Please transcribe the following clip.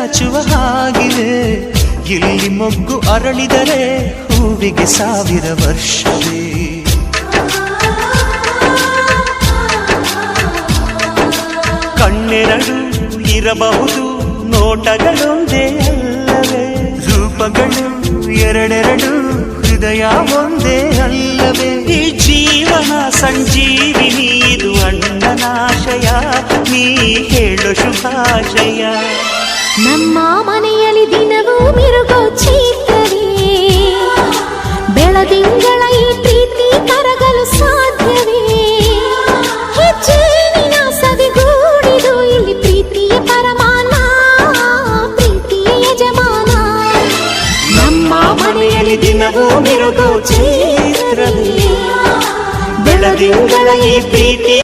ಚಾಚುವ ಹಾಗಿದೆ. ಇಲ್ಲಿ ಮೊಗ್ಗು ಅರಳಿದರೆ ಹೂವಿಗೆ 1000 ವರ್ಷವೇ. ಕಣ್ಣೆರಡು ಇರಬಹುದು, ನೋಟಗಳೊಂದೇ ಅಲ್ಲವೇ? ರೂಪಗಳು ಎರಡೆರಡು, ಹೃದಯ ಒಂದೇ ಅಲ್ಲವೇ? ಈ ಜೀವನ ಸಂಜೀವಿನಿ, ಇದು ಅಣ್ಣನಾಶಯ, ನೀ ಹೇಳು ಶುಭಾಶಯ. ನಮ್ಮ ಮನೆಯಲ್ಲಿ ದಿನವೂ ಮಿರುಗೋ ಚೈತ್ರವೇ, ಬೆಳದಿಂಗಳ ಈ ಪ್ರೀತಿ ಕರಗಲು ಸಾಧ್ಯವೇ? ಹೆಚ್ಚೇನಿನ ಸವಿಗೂಡಿದು ಇಲ್ಲಿ ಪ್ರೀತಿಯ ಪರಮಾನ, ಪ್ರೀತಿಯ ಯಜಮಾನ. ನಮ್ಮ ಮನೆಯಲ್ಲಿ ದಿನವೂ ಮಿರುಗೋ ಚೈತ್ರವೇ, ಬೆಳದಿಂಗಳ ಈ ಪ್ರೀತಿ